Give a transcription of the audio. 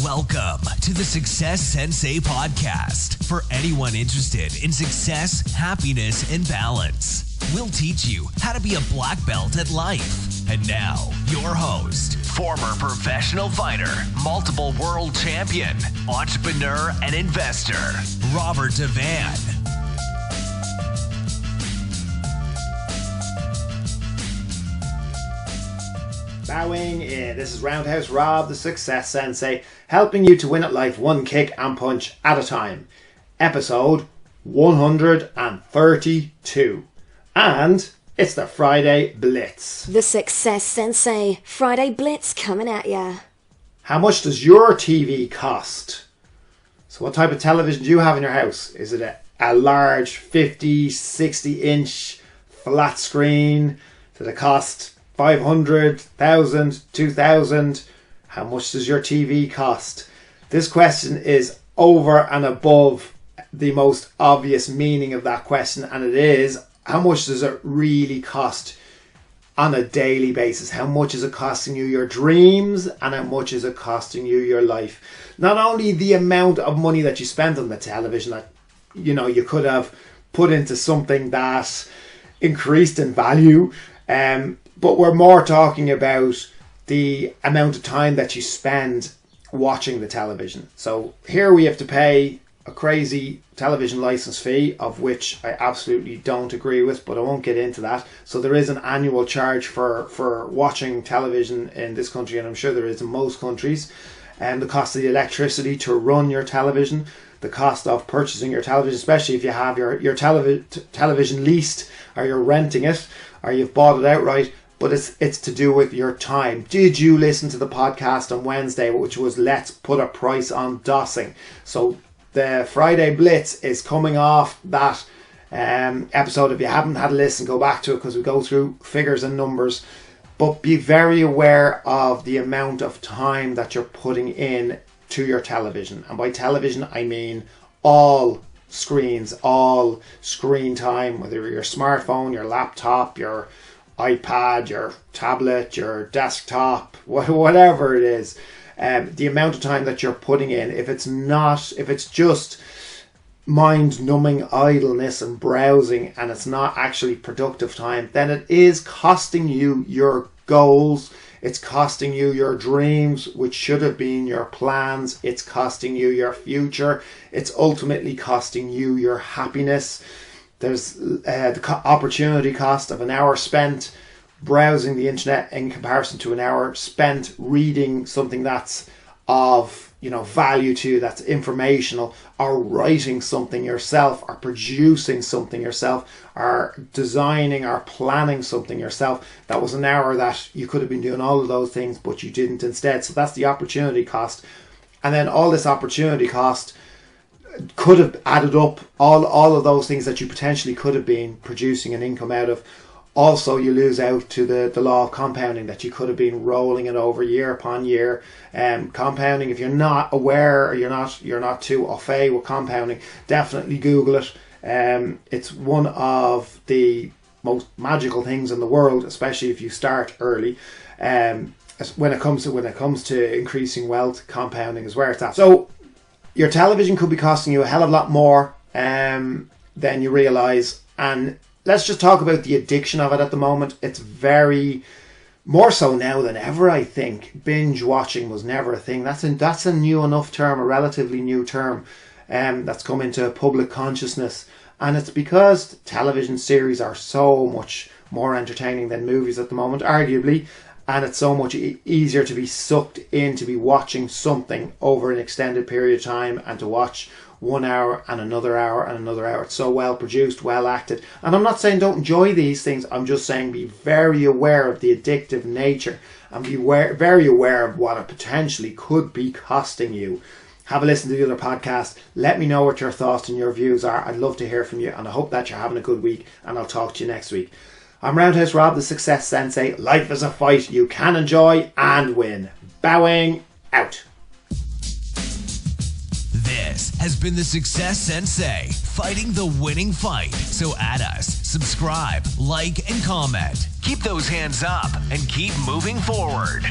Welcome to the Success Sensei Podcast for anyone interested in success, happiness, and balance. We'll teach you how to be a black belt at life. And now, your host, former professional fighter, multiple world champion, entrepreneur, and investor, Robert Devane. Bowing in. This is Roundhouse Rob, the Success Sensei, helping you to win at life one kick and punch at a time. Episode 132. And it's the Friday Blitz. The Success Sensei Friday Blitz coming at ya. How much does your TV cost? So what type of television do you have in your house? Is it a large 50, 60 inch flat screen? Does it cost 500, 1,000, 2,000? How much does your TV cost? This question is over and above the most obvious meaning of that question, and it is, how much does it really cost on a daily basis? How much is it costing you your dreams, and how much is it costing you your life? Not only the amount of money that you spend on the television that you could have put into something that increased in value, but we're more talking about the amount of time that you spend watching the television. So here we have to pay a crazy television license fee, of which I absolutely don't agree with, but I won't get into that. So there is an annual charge for watching television in this country, and I'm sure there is in most countries. And the cost of the electricity to run your television, the cost of purchasing your television, especially if you have your television leased, or you're renting it, or you've bought it outright. But it's to do with your time. Did you listen to the podcast on Wednesday, which was Let's Put a Price on Dosing? So the Friday Blitz is coming off that episode. If you haven't had a listen, go back to it, because we go through figures and numbers. But be very aware of the amount of time that you're putting in to your television. And by television, I mean all screens, all screen time, whether your smartphone, your laptop, your iPad, your tablet, your desktop, whatever it is, the amount of time that you're putting in. If it's just mind-numbing idleness and browsing, and it's not actually productive time, then it is costing you your goals. It's costing you your dreams, which should have been your plans. It's costing you your future. It's ultimately costing you your happiness. There's the opportunity cost of an hour spent browsing the internet in comparison to an hour spent reading something that's of value to you, that's informational, or writing something yourself, or producing something yourself, or designing or planning something yourself. That was an hour that you could have been doing all of those things, but you didn't instead. So that's the opportunity cost. And then all this opportunity cost could have added up, all of those things that you potentially could have been producing an income out of. Also, you lose out to the law of compounding, that you could have been rolling it over year upon year. Compounding, if you're not aware, or you're not too au fait with compounding, definitely Google it. It's one of the most magical things in the world, especially if you start early. When it comes to increasing wealth, compounding is where it's at. So your television could be costing you a hell of a lot more than you realise. And let's just talk about the addiction of it at the moment. It's very, more so now than ever, I think. Binge watching was never a thing. That's a new enough term, a relatively new term, that's come into public consciousness. And it's because television series are so much more entertaining than movies at the moment, arguably. And it's so much easier to be sucked in, to be watching something over an extended period of time, and to watch 1 hour and another hour and another hour. It's so well produced, well acted. And I'm not saying don't enjoy these things. I'm just saying be very aware of the addictive nature, and be very aware of what it potentially could be costing you. Have a listen to the other podcast. Let me know what your thoughts and your views are. I'd love to hear from you, and I hope that you're having a good week, and I'll talk to you next week. I'm Roundhouse Rob, the Success Sensei. Life is a fight you can enjoy and win. Bowing out. This has been the Success Sensei, fighting the winning fight. So add us, subscribe, like, and comment. Keep those hands up and keep moving forward.